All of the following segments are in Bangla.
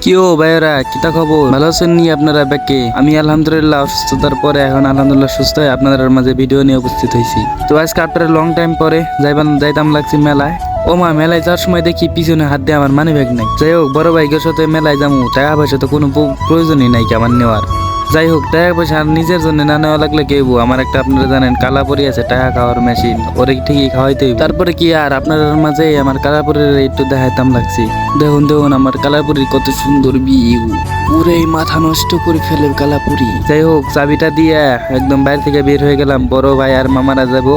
কিও ভাইরা কিতা খবর? ভালো আছেন নি আপনারা? ব্যাকে আমি আলহামদুলিল্লাহ অসুস্থতার পরে এখন আলহামদুলিল্লাহ সুস্থ হয়ে আপনাদের মাঝে ভিডিও নিয়ে উপস্থিত হয়েছি। তো আজকে আফটার লং টাইম পরে যাইতাম লাগছি মেলায়। ও মা, মেলায় যাওয়ার সময় দেখি পিছনে হাত দিয়ে আমার মানি ব্যাগ নাই। যাই হোক, বড় ভাইকের সাথে মেলায় যাবো, টাকা পয়সা তো কোনো প্রয়োজনই নাই কি আমার নেওয়ার। যাই হোক, টাকা পয়সা আর নিজের জন্য না নেওয়া লাগলে কেউ আমার একটা আপনারা জানেন কালাপুরি আছে, টাকা খাওয়ার মেশিন, ওরে ঠিকই খাওয়াইতে হইব। তারপরে কি আর আপনার মাঝে আমার কালাপুরির একটু দেখাইতাম লাগছি। দেখুন আমার কালাপুরির কত সুন্দর ভিউ, পুরে মাথা নষ্ট করে ফেলে কালাপুরি। যাই হোক, চাবিটা দিয়ে একদম বাইরে থেকে বের হয়ে গেলাম। বড় ভাই আর মামারা যাবো,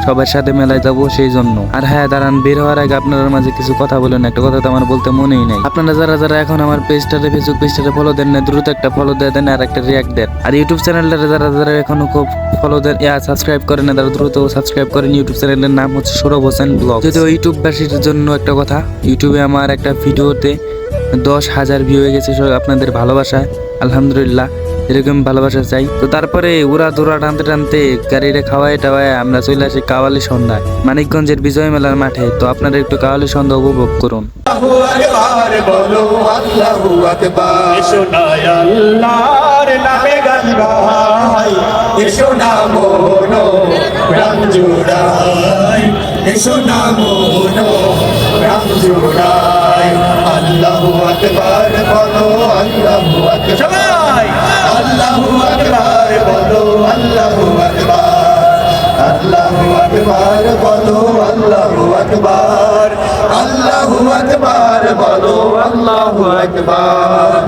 সবার সাথে মেলায় যাবো সেই জন্য। আর হ্যাঁ দাঁড়ান, বের হওয়ার আগে আপনার মাঝে কিছু কথা বলেন। একটা কথা তো আমার বলতে মনেই নাই। আপনারা যারা এখন আমার পেজটাতে ফেসবুক পেজটাতে ফলো দেন না, দ্রুত একটা ফলো দিয়ে দেন আর একটা রিয়াক্ট দেন। আর ইউটিউব চ্যানেলটাতে যারা এখনো খুব ফলো দেন সাবস্ক্রাইব করেন না, তারা দ্রুত সাবস্ক্রাইব করেন। ইউটিউব চ্যানেলের নাম হচ্ছে সৌরভ হোসেন ব্লগ। যদিও ইউটিউববাসীর জন্য একটা কথা, ইউটিউবে আমার একটা ভিডিওতে 10,000 ভিউ হয়ে গেছে আপনাদের ভালোবাসায়, আলহামদুলিল্লাহ। এরকম ভালোবাসা চাই। তো তারপরে উড়া ধুরা টানতে টানতে গাড়িটা খাওয়াই টাওয়ায় আমরা চলে আসি কাওয়ালি সন্ধ্যায়, মানিকগঞ্জের বিজয় মেলার মাঠে। তো আপনারা একটু কাওয়ালি সন্ধ্যা উপভোগ করুন। আল্লাহু আকবার বলো, আল্লাহু আকবার, আল্লাহু আকবার বলো, আল্লাহু আকবার, আল্লাহু আকবার বলো, আল্লাহু আকবার, আল্লাহু আকবার বলো, আল্লাহু আকবার।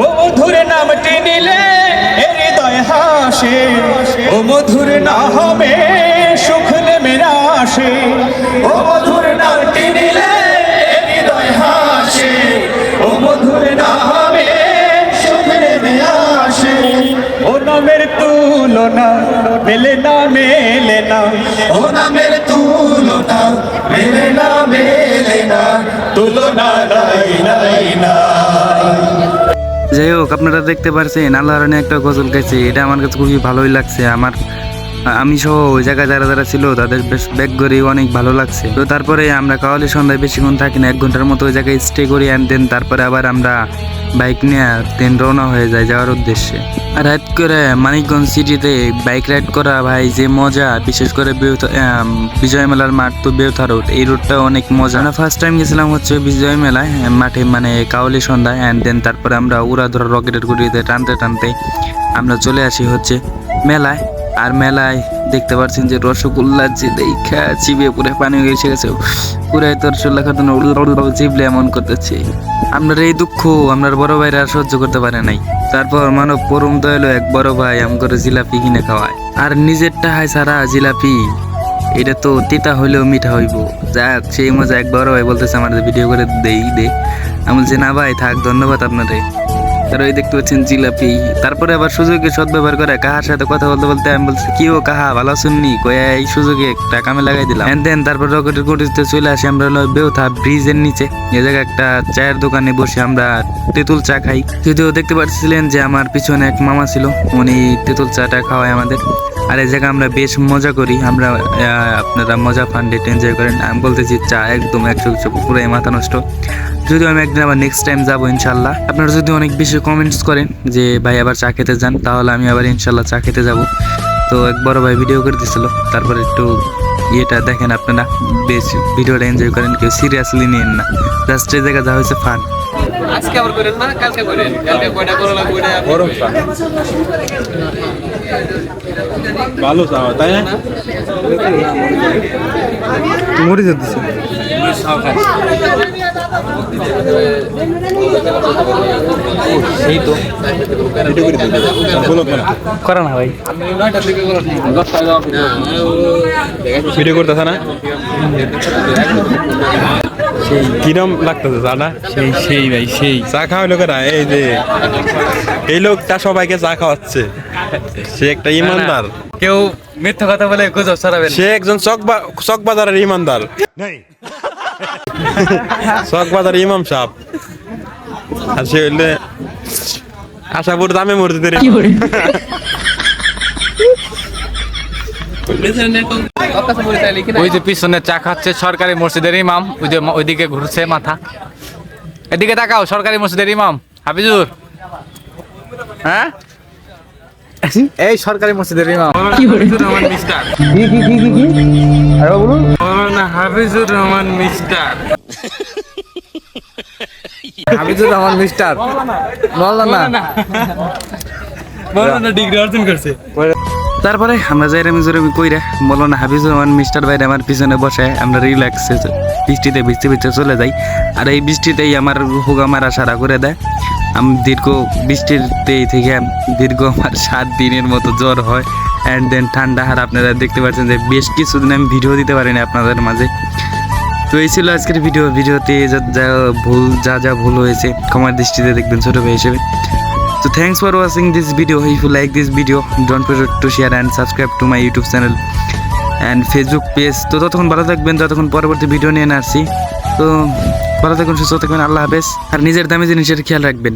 ও মধুর নামটি নিলে হৃদয় হাসে, ও মধুর নামে সুখ নেমে আসে, ও মধুর নামটি নিলে হৃদয় হাসে, ও মধুর নামে সুখ নেমে আসে। ও নামের তুলনা মেলে না, মেলে না, ও নামের তুলনা মেলে না, মেলে না, তুলনা নাই নাই নাই। যাই হোক, আপনারা দেখতে পারছেন আল্লাহর একটা গজল গাইছে, এটা আমার কাছে খুবই ভালোই লাগছে। আমি সহ ওই জায়গায় যারা ছিল তাদের বেশ ব্যাক করে অনেক ভালো লাগছে। তো তারপরে আমরা কাওয়ালি সন্ধ্যায় বেশিক্ষণ থাকি না, 1 ঘন্টার মতো ওই জায়গায় স্টে করি। অ্যান্ড দেন তারপরে আবার আমরা বাইক নিয়ে দেন রওনা হয়ে যায় যাওয়ার উদ্দেশ্যে। আর রাইড করে মানিকগঞ্জ সিটিতে বাইক রাইড করা ভাই যে মজা, বিশেষ করে বিজয় মেলার মাঠ তো বেউথা রোড, এই রোডটা অনেক মজা। আমরা ফার্স্ট টাইম গেছিলাম হচ্ছে বিজয় মেলায় মাঠে, মানে কাওয়ালি সন্ধ্যায়। অ্যান্ড দেন তারপরে আমরা উড়া ধরা রকেটের গুড়িতে টানতে টানতে আমরা চলে আসি হচ্ছে মেলায়। আর মেলায় দেখতে পাচ্ছেন যে রসগোল্লা যে দেখা চিবিয়ে পুরো পানি হয়ে এসে পুরাই তোর রসগোল্লা খাতেন চিবলে এমন করতেছে। আপনার এই দুঃখ আপনার বড় ভাইরা আর সহ্য করতে পারে নাই। তারপর মানব পরম দয়ালু এক বড় ভাই করে জিলাপি কিনে খাওয়ায়। আর নিজেরটা হয় সারা জিলাপি, এটা তো তিতা হইলেও মিঠা হইব। যাক, সেই মজা এক বড় ভাই বলতেছে আমার ভিডিও করে দে। আমি বলছি না ভাই থাক, ধন্যবাদ আপনারে। তারা ওই দেখতে পাচ্ছেন জিলাপি। তারপরে আবার সুযোগে সদ্ব্যবহার করে কাহার সাথে কথা বলতে বলতে আমি বলছি কি ও কাহা ভালো শুননি কয়া, এই সুযোগে একটা কামে লাগাই দিলাম। এন্ড দেন তারপর রকেটের গুটিতে চলে আসি আমরা বেউথা ব্রিজের নিচে। এ জায়গায় একটা চায়ের দোকানে বসে আমরা তেঁতুল চা খাই। যদিও দেখতে পাচ্ছিলেন যে আমার পিছনে এক মামা ছিল, উনি তেঁতুল চাটা খাওয়ায় আমাদের। আর এই জায়গায় আমরা বেশ মজা করি। আমরা আপনারা মজা ফান্ডে এনজয় করেন। আমি বলতেছি চা একদম 100 পুরাই মাথা নষ্ট। যদিও আমি একদিন আবার নেক্সট টাইম যাবো ইনশাল্লাহ। আপনারা যদি অনেক বেশি কমেন্টস করেন যে ভাই আবার চা খেতে যান, তাহলে আমি আবার ইনশাল্লাহ চা খেতে যাব। তো এক বড় ভাই ভিডিও করে দিছিল, তারপরে একটু ইয়েটা দেখেন আপনারা, বেশ ভিডিওটা এনজয় করেন, কেউ সিরিয়াসলি নিয়েন না। জাস্ট এই জায়গা যা হয়েছে ফান। আজকে আবার করেন না, কালকে করেন। কালকে কয়টা করো লাগবে ওইটা গরম চা ভালো চা তাই না? মরে যেতেছে সেই তো করা না ভাই, ভিডিও করতেছে না? কিরম লাগতেছে চাটা? সেই ভাই সেই চা খাওয়া লোকেরা, এই যে এই লোকটা সবাইকে চা খাওয়াচ্ছে, সে একটা ইমানদার। কেউ মিথ্যা কথা বলে গুজব ছড়াবেন। সে একজন চকবাজারের ইমানদার, চকবাজার ইমাম সাহেব। আর সে হইলে আশাপুর দামে মসজিদের ওই যে পিছনে চা খাচ্ছে সরকারি মসজিদের ইমাম, ওই যে ওইদিকে ঘুরছে মাথা। এদিকে তাকাও, সরকারি মসজিদের ইমাম হাফিজুর। হ্যাঁ, এই সরকারি মসজিদের ইমাম। হাফিজুর রহমান মিস্টার আরে বলুন। মৌলানা হাফিজুর রহমান মিস্টার হাফিজুর রহমান মিস্টার মৌলানা ডিগ্রি অর্জন করছে। তারপরে আমরা যাই জোরামি কইরা মৌলানা হাফিজুর রহমান মিস্টার ভাই আমার পিছনে বসে আমরা রিল্যাক্স বৃষ্টিতে ভিজতে ভিজতে চলে যাই। আর এই বৃষ্টিতেই আমার হুগা মারা সারা করে দেয়। আমি দীর্ঘ বৃষ্টিতে থেকে দীর্ঘ আমার 7 দিনের মতো জ্বর হয় অ্যান্ড দেন ঠান্ডা। আর আপনারা দেখতে পাচ্ছেন যে বেশ কিছুদিন আমি ভিডিও দিতে পারিনি আপনাদের মাঝে। তো এই ছিল আজকের ভিডিওতে যা ভুল হয়েছে ক্ষমার দৃষ্টিতে দেখবেন ছোট ভাই হিসেবে। So thanks for watching this video. If you like this video, don't forget to share and subscribe to my YouTube channel and Facebook page. তো ততক্ষণ ভালো থাকবেন, ততক্ষণ পরবর্তী ভিডিও নিয়ে আসছি। তো ভালো থাকুন, সুস্থ থাকবেন, আল্লাহ হাফেজ। আর নিজের দামি জিনিসের খেয়াল রাখবেন।